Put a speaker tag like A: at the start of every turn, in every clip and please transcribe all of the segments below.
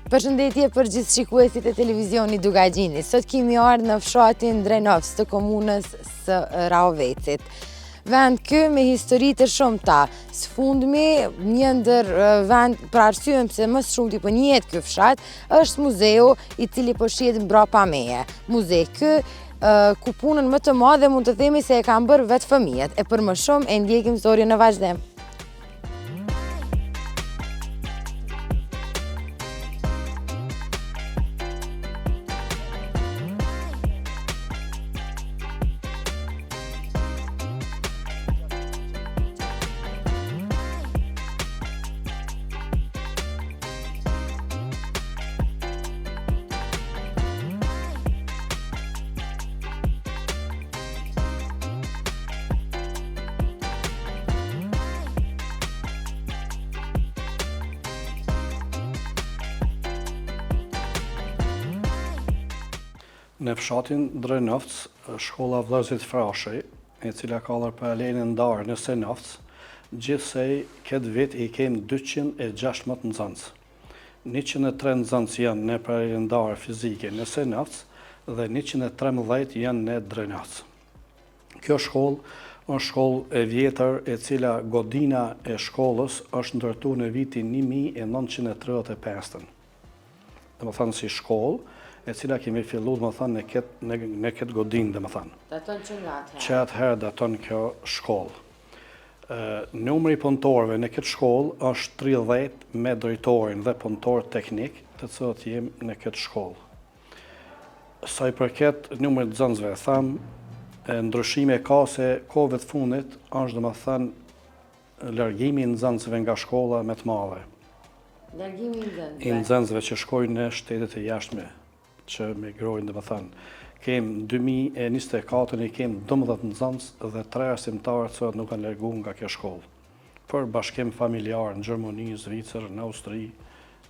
A: Përshëndetje për gjithë shikuesit e televizionit Dugagjini. Sot kemi ardhur në fshatin Drenovc të komunës së Rahovecit. Vend ky me histori të shumta. Sfundmi një ndër vend për arsyen pse më së shumti po njihet ky fshat është muzeu i cili po shihet mbrapa meje. Muzej ky ku punën më të madhe mund të themi se e kanë bërë vetë fëmijët. E për më shumë e ndjekim historinë në vazhdim.
B: Në fshatin Drenovc, shkolla Vllazërit Frashëj, e cila ka dhënë paralelin ndarë në Senovc, gjithsej këtë vit i kemi 216 nxënës. 103 nxënës janë në paralelin ndarë fizike në Senovc dhe 113 janë në Drenovc. Kjo shkollë është shkollë e vjetër e cila godina e shkollës është ndërtuar në vitin 1935. Domethënë si shkollë e cila kemi filluar domethënë në këtë godinë domethënë.
A: Daton që nga atëherë.
B: Që atëherë daton kjo shkollë. Numri i punëtorëve në këtë shkollë është 30 me drejtorin dhe punëtor teknik, të cilët jemi në këtë shkollë. Sa i përket numrit të nxënësve, thamë ndryshime ka se kohëve të fundit është domethënë largimi i nxënësve nga shkolla më të madhe.
A: Largimi i
B: nxënësve që shkojnë në shtetet e jashtme, që migrojnë domethënë. Kemi 2024 i kemi 12 nxënës dhe 3 arsimtarë që nuk kanë larguar nga kjo shkollë. Për bashkim familjar në Gjermani, Zvicër, në Austri,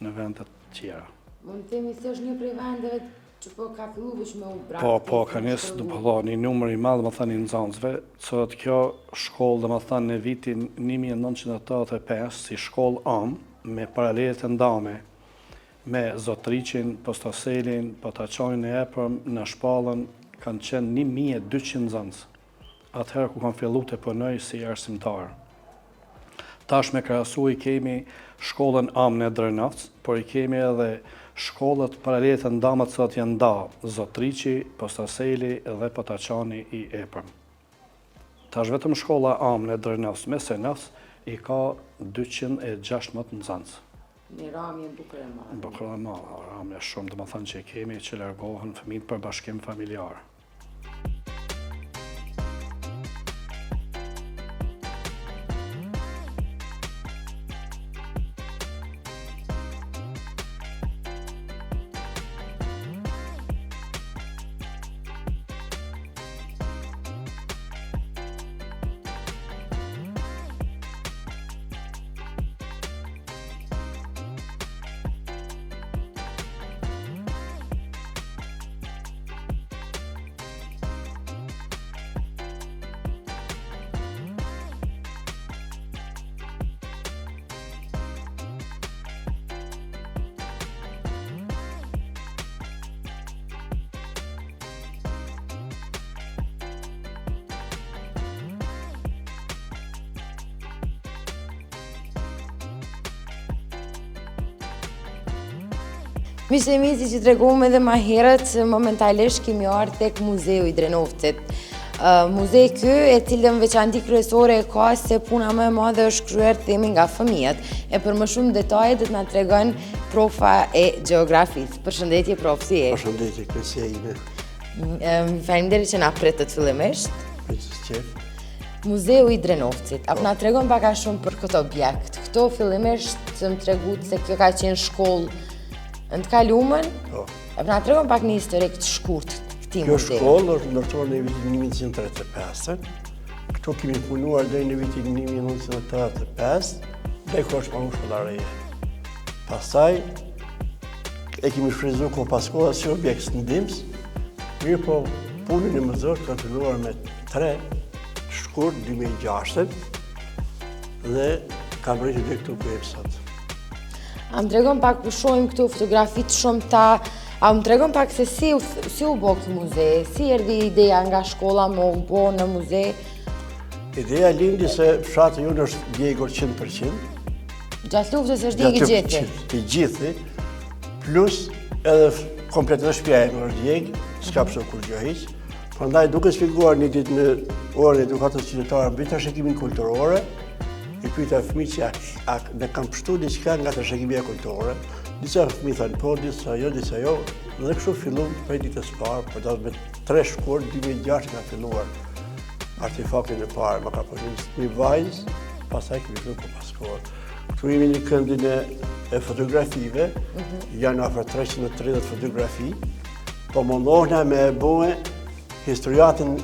B: në vende të tjera.
A: Mund të themi se është një prej vendeve që po ka filluar veç me u brakë.
B: Po, ka nisë një numër i madh domethënë i nxënësve, që kjo shkollë domethënë në vitin 1985 si shkollë me paralelet të ndame, me Zotriqin, Postaselin, Potaqanin e Epërm, në Shpallën, kanë qenë 1200 nxënës. Atëherë ku kanë filluar të punojnë si arsimtar. Tash me krahasu i kemi shkollën në Drenovc, por i kemi edhe shkollët paralele të ndama të cilat janë Zotriqi, Postaseli dhe Potaqani i Epërm. Tash vetëm shkolla në Drenovc me Senovc i ka 216 nxënës.
A: Një ramje bukur e madhe.
B: Bukur e madhe, ramje shumë domethënë që kemi që largohen fëmijët për bashkim familjar.
A: Mishemisi që treguam edhe më herët, momentalisht kemi ardhur tek Muzeu i Drenovcit. Muzej ky e cilën veçanti kryesore e ka se puna më e madhe është kryer themi nga fëmijët. E për më shumë detaje do të na tregon profa e gjeografisë. Përshëndetje prof, si je?
C: Përshëndetje, kësja ime.
A: Faleminderit që na pritët fillimisht.
C: Qef.
A: Muzeu i Drenovcit. Apo na tregon pak a shumë për këtë objekt. Këto fillimisht më tregut se kjo ka qenë shkollë në të kaluamën. Apo na tregon pak një histori të shkurtër.
C: Kjo shkollë është ndërtuar në vitin 1935. Këto kemi punuar deri në vitin 1985 dhe kjo është punë shkollare. Pastaj e kemi shfrytzuar ko pas kohës si objekt ndihmës. Mirë po punën e mëzor kanë filluar me 3 shkurt 2006 dhe kam rritur deri këtu ku jemi sot.
A: A më tregon pak për shohim këtu fotografit shumëta, a më tregon pak se si u bo këtë muze, si erdhi ideja nga shkolla më u bo në muze?
C: Ideja lindi se fshati jonë është djegur 100%.
A: Gjatë luftës është djegi gjithi?
C: Të gjithi, plus edhe kompletet shtëpia e më është djeg, s'ka pështu kur gjë hiq. Prandaj duke shpjeguar një ditë në orën e edukatës qytetare mbi trashëgimin kulturore, i pyeta fëmijë që a ne kanë pështu diçka nga trashëgimia kulturore. Disa fëmijë thanë po, disa jo, dhe kështu fillum prej ditës parë, por dash me 3 shkurt 2006 ka filluar artefaktin e parë, më ka përgjithë një vajzë, pastaj kemi filluar po paskohet. Këtu jemi në këndin e fotografive, janë afër 330 fotografi, po mundohna me e bue historiatën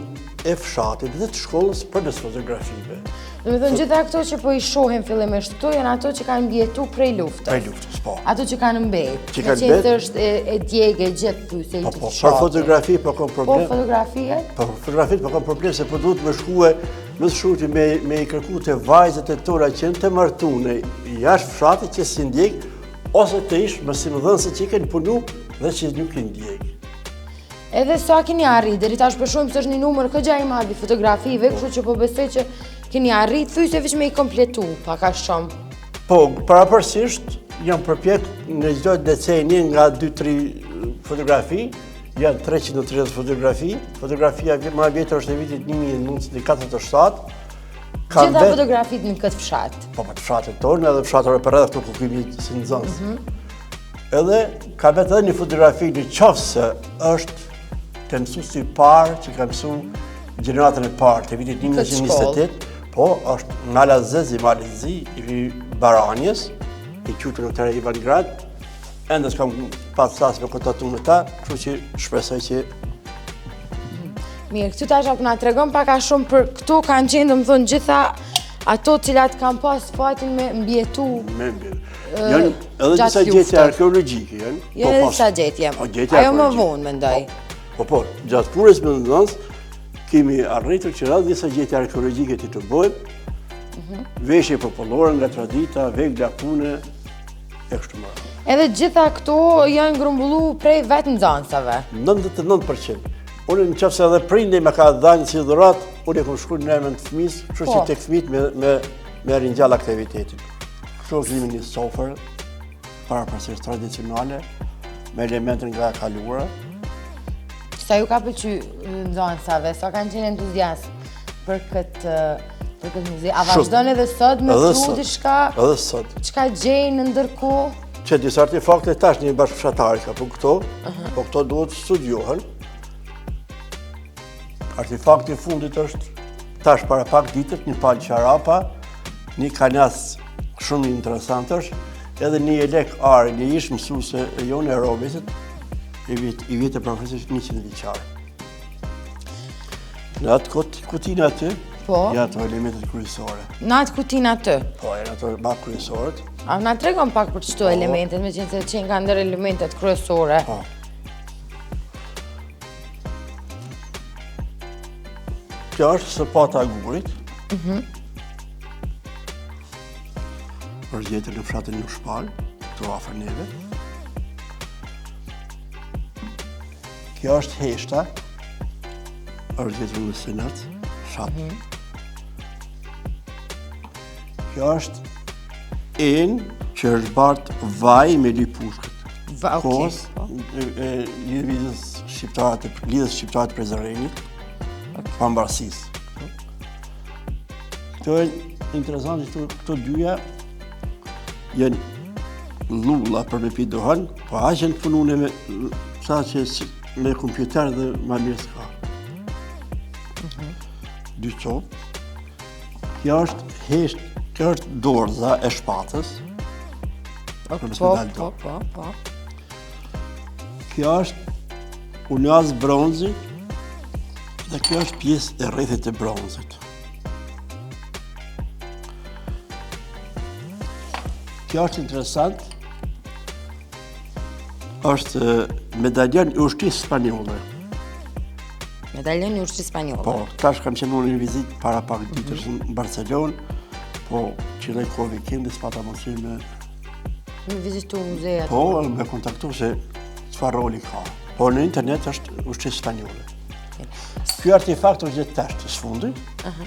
C: e fshatit dhe të shkollës për des fotografive.
A: Do me thënë gjitha këto që po i shohim fillimisht këtu janë ato që kanë mbjetu prej luftës.
C: Prej luftës, po.
A: Ato që kanë mbet.
C: Që kanë mbet.
A: është e djegë e gjithë pyse i të
C: Po,
A: fshatit.
C: për fotografi po kom problem.
A: Po, fotografiet?
C: Po, fotografit po kom problem se po duhet me shkue, më shurti me i kërku të vajzët e tora që në të martune jashtë fshatit që si ndjek, ose të ishë më si më dhënë se që i kënë punu dhe që nuk i ndjek.
A: Edhe sa keni arrit, deri tash për shumë se është një numër këgja i madh i fotografive, kështu që po besoj që keni arrit thyse veç me i kompletu, pak a shumë.
C: Po, parapërsisht jam përpjek në çdo deceni nga 2-3 fotografi, janë 330 fotografi. Fotografia më e vjetër është e vitit 1947.
A: Gjitha fotografit në këtë fshat.
C: Po, për fshatet tonë edhe fshatore për edhe këtu ku kemi si nxënës. Edhe ka vetë edhe një fotografi në qoftë se është të mësuesi i parë që ka mësu gjeneratën e parë të vitit 1928, po është Nala Zezi Malizi i Baranjes, i quajtur në këtë Ivan Grad, ende s'kam pas sas me kontaktu me ta, kështu që shpresoj që
A: Mirë, këtu tash na tregon pak a shumë për këtu kanë qenë, domethënë gjitha ato cilat kanë pas fatin me mbjetu.
C: Me mbjetu. Janë edhe disa gjetje arkeologjike janë.
A: Janë edhe disa gjetje. Ajo më vonë mendoj.
C: Po, gjatë punës me nënës, kemi arritur që radhë disa gjetje arkeologjike të bëjmë, veshje popullore nga tradita, vegla pune, e kështu më radhë.
A: Edhe gjitha këto janë grumbullu prej vetë nxënësave.
C: 99%. Unë në qëfë se edhe prindi me ka dhënë si dhurat, unë e kom shku në emën të fëmis, kështu që tek fëmit me rinjall aktivitetin. Kështu kemi një sofer, parapërsisht tradicionale, me elementin nga kaluara.
A: Sa ju ka pëlqy nxënësave, sa kanë qenë entuziast për këtë muze? A vazhdon edhe sot me pru diçka?
C: Edhe sot.
A: Çka gjejnë ndërkohë?
C: Që disa artefakte tash një bashkëfshatari ka, po këto duhet studiohen. Artefakti fundit është tash para pak ditët, një palë qarapa, një kanas shumë interesant është, edhe një elek ari, një ish mësuese e jonë e Robesit, i vjetë e profesorisht 100 vjeçar. Në atë kutinë aty, janë ato elementet kryesore.
A: Në atë kutinë aty?
C: Po, janë ato ma kryesorët.
A: A na tregon pak për çto elementet, me qenë se që nga ndër elementet kryesore.
C: Po. Kjo është sëpata e gurit. Është gjetur në fshatin Nuk Shpal, këtu afër neve. Kjo është heshta, është gjetur në Senat, fshat. Kjo është enë që është bartë vaj me dy pushkët. Kohës, lidhës shqiptarët për Zërenit, pambarësisë. Këto e interesant që këto dyja janë lulla për me pi dohan, po aq janë punune me sa që me kompjuter dhe ma mirë s'ka. Dy copë. Kjo është dorza e shpatës.
A: Po.
C: Kjo është unjaz bronzi dhe kjo është pjesë e rrethit e bronzit. Kjo është interesant, është medaljon i ushtrisë spanjolle.
A: Medaljon i ushtrisë spanjolle?
C: Po, tash kam qenë në një vizitë para pak ditësh në Barcelonë, po qëllaj kohë vikend dhe s'pata mundësi me
A: Me vizitu muzeja?
C: Po, me kontaktu se çfarë roli ka. Po në internet është ushqisë spanjolle. Ky artefakt është gjetë tash të sfundit,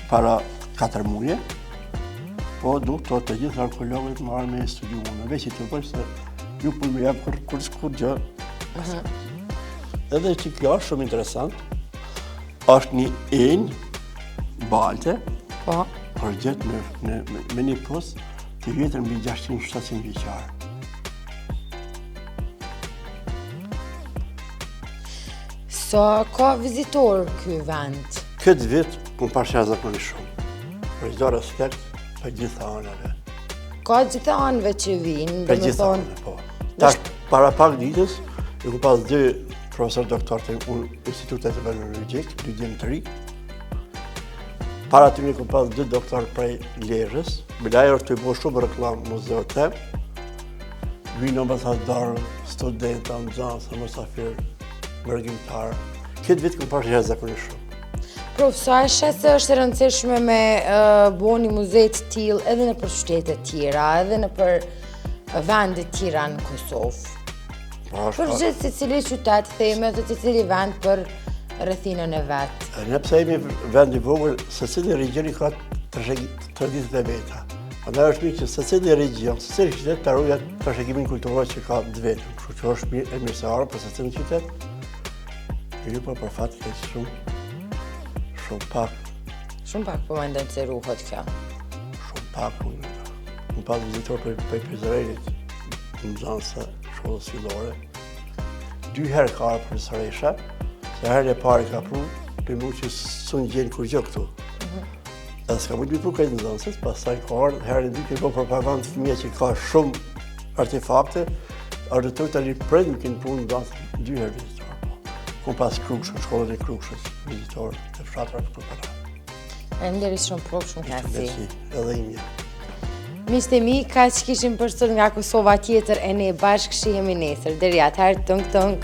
C: para 4 muaje, po duhet të gjithë arkeologët marrë me studiuar. Në veç të bëj se ju po më jap kur gjë. Edhe që kjo është shumë interesant, është një enjë balte,
A: Po.
C: është gjetë me një post të vjetër mbi 600-700 vjeçar.
A: Sa ka vizitor ky vend?
C: Këtë vit më parë zakonisht shumë. Për çdo respekt për gjitha anëve.
A: Ka gjitha anëve që vinë,
C: Për gjitha anëve, po. Tash para pak ditës e ku pas 2 profesor doktor të Institutit Teknologjik, dy djemë të ri. Para aty ku pas 2 doktor prej Lezhës, bilajër të bëu shumë reklam muzeut të. Vinë ambasador, studentë, nxënës, mysafir, mërgjimtar. Këtë vit ku parë zakonisht shumë.
A: Prof, sa e shes se është e rëndësishme me bo një muze të tillë edhe në për qytete tjera, edhe në për vende tjera në Kosovë? Për gjithë se cili qytet theme dhe të cili vend për rrethinën e vetë.
C: Ne pse jemi vend i vogël, secili regjion ka traditat e veta. Andaj është mirë që secili regjion, secili qytet të ruajë trashëgimin kulturor që ka të vetëm. Kështu që është mirë e mirëseare për secilin qytet. Jo, po për fat keq shumë pak.
A: Shumë pak po mendoj se ruhet kjo.
C: Shumë pak. Unë pas vizitor për Izraelit, në nxënëse shkollës fillore. 2 herë ka arë profesoresha, se herën e parë ka pru, për mu që s'unë gjenë kur gjë këtu. Dhe s'ka mujtë mi pru këtë nxënësit, pastaj ka arë, herën e 2 kërë po propagandë fëmija që ka shumë artefakte, ardhëtoj të riprejnë në kënë pru nxënësit 2 herë vizitor. Ku pas Krukshën, shkollën e Krukshës, vizitor të fshatra këtu para.
A: Faleminderit shumë, prof, shumë knaqësi.
C: Edhe imja.
A: Miqtë e mi, kaq kishim për sot nga Kosova tjetër e ne bashkë shihemi nesër. Deri atëherë, tung tung.